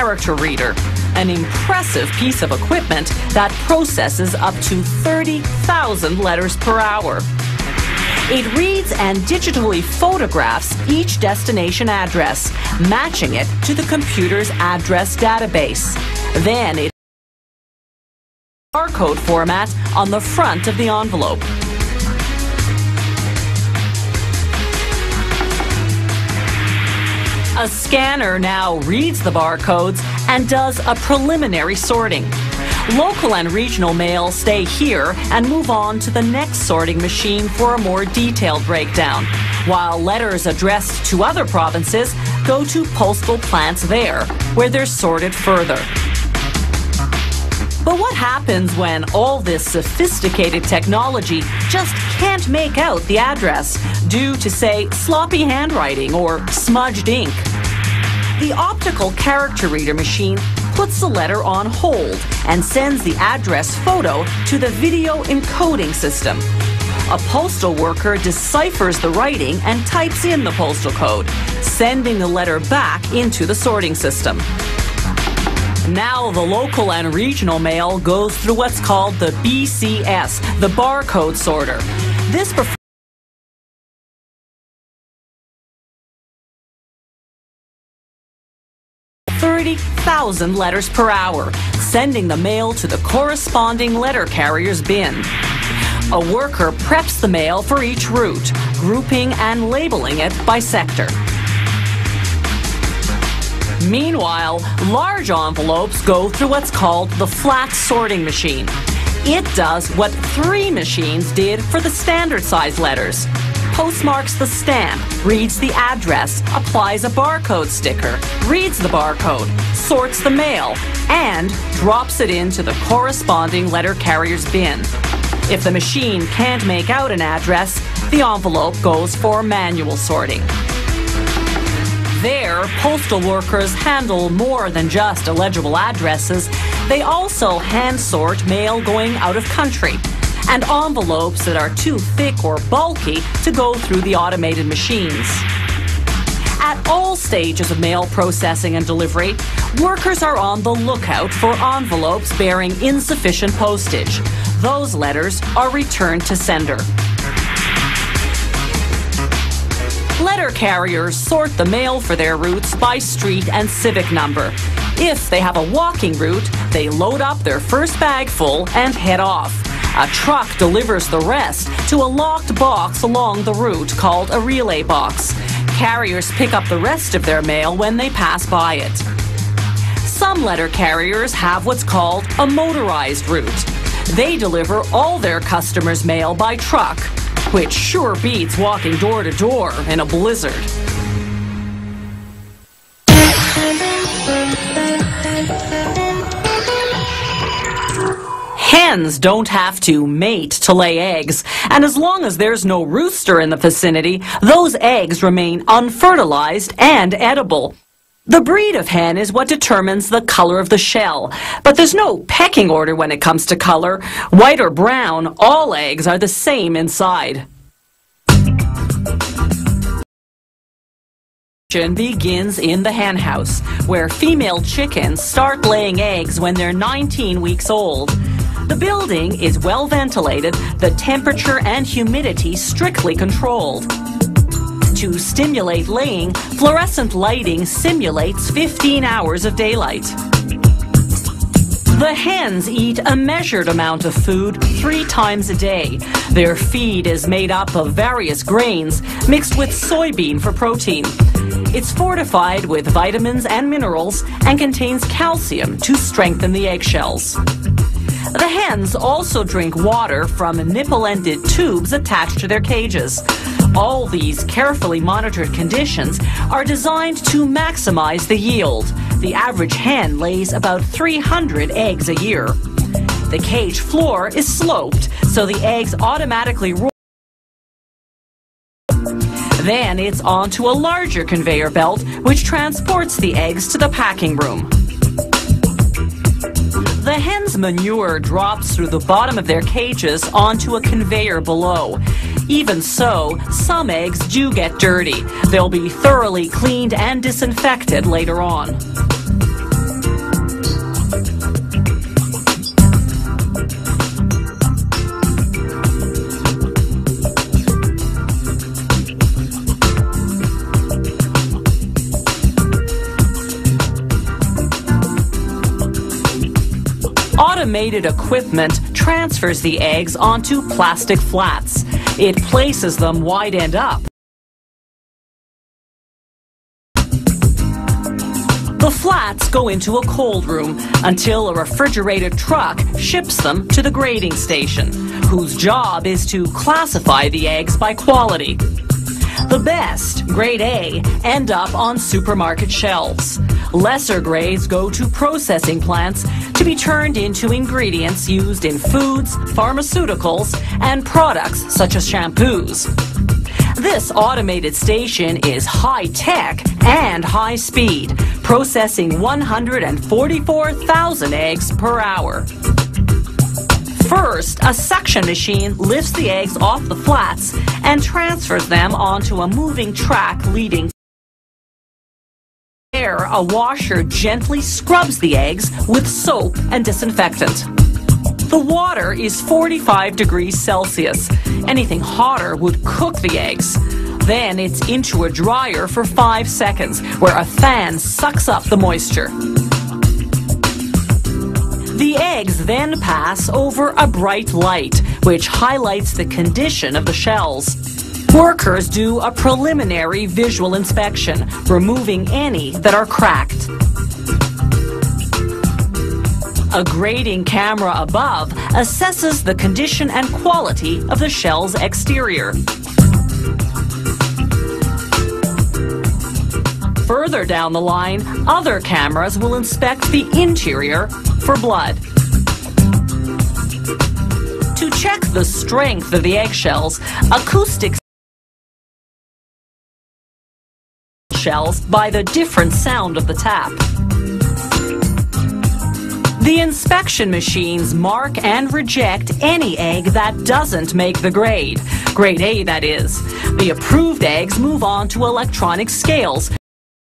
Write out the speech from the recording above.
character reader, an impressive piece of equipment that processes up to 30,000 letters per hour. It reads and digitally photographs each destination address, matching it to the computer's address database. Then it barcode format on the front of the envelope. A scanner now reads the barcodes and does a preliminary sorting. Local and regional mail stay here and move on to the next sorting machine for a more detailed breakdown, while letters addressed to other provinces go to postal plants there, where they're sorted further. But what happens when all this sophisticated technology just can't make out the address due to, say, sloppy handwriting or smudged ink? The optical character reader machine puts the letter on hold and sends the address photo to the video encoding system. A postal worker deciphers the writing and types in the postal code, sending the letter back into the sorting system. Now the local and regional mail goes through what's called the BCS, the barcode sorter. This 30,000 letters per hour, sending the mail to the corresponding letter carrier's bin. A worker preps the mail for each route, grouping and labeling it by sector. Meanwhile, large envelopes go through what's called the flat sorting machine. It does what 3 machines did for the standard size letters. Postmarks the stamp, reads the address, applies a barcode sticker, reads the barcode, sorts the mail, and drops it into the corresponding letter carrier's bin. If the machine can't make out an address, the envelope goes for manual sorting. There, postal workers handle more than just illegible addresses. They also hand sort mail going out of country and envelopes that are too thick or bulky to go through the automated machines. At all stages of mail processing and delivery, workers are on the lookout for envelopes bearing insufficient postage. Those letters are returned to sender. Letter carriers sort the mail for their routes by street and civic number. If they have a walking route, they load up their first bag full and head off. A truck delivers the rest to a locked box along the route called a relay box. Carriers pick up the rest of their mail when they pass by it. Some letter carriers have what's called a motorized route. They deliver all their customers' mail by truck, which sure beats walking door to door in a blizzard. Hens don't have to mate to lay eggs, and as long as there's no rooster in the vicinity, those eggs remain unfertilized and edible. The breed of hen is what determines the color of the shell, but there's no pecking order when it comes to color. White or brown, all eggs are the same inside. Begins in the hen house, where female chickens start laying eggs when they're 19 weeks old. The building is well ventilated, the temperature and humidity strictly controlled. To stimulate laying, fluorescent lighting simulates 15 hours of daylight. The hens eat a measured amount of food 3 times a day. Their feed is made up of various grains mixed with soybean for protein. It's fortified with vitamins and minerals and contains calcium to strengthen the eggshells. The hens also drink water from nipple-ended tubes attached to their cages. All these carefully monitored conditions are designed to maximize the yield. The average hen lays about 300 eggs a year. The cage floor is sloped, so the eggs automatically roll. Then it's onto a larger conveyor belt, which transports the eggs to the packing room. The hen's manure drops through the bottom of their cages onto a conveyor below. Even so, some eggs do get dirty. They'll be thoroughly cleaned and disinfected later on. Automated equipment transfers the eggs onto plastic flats. It places them wide end up. The flats go into a cold room until a refrigerated truck ships them to the grading station, whose job is to classify the eggs by quality. The best, grade A, end up on supermarket shelves. Lesser grades go to processing plants to be turned into ingredients used in foods, pharmaceuticals, and products such as shampoos. This automated station is high-tech and high-speed, processing 144,000 eggs per hour. First, a suction machine lifts the eggs off the flats and transfers them onto a moving track leading. There, a washer gently scrubs the eggs with soap and disinfectant. The water is 45 degrees Celsius. Anything hotter would cook the eggs. Then it's into a dryer for 5 seconds, where a fan sucks up the moisture. The eggs then pass over a bright light, which highlights the condition of the shells. Workers do a preliminary visual inspection, removing any that are cracked. A grading camera above assesses the condition and quality of the shell's exterior. Further down the line, other cameras will inspect the interior for blood. To check the strength of the eggshells, acoustics shells by the different sound of the tap. The inspection machines mark and reject any egg that doesn't make the grade. Grade A, that is. The approved eggs move on to electronic scales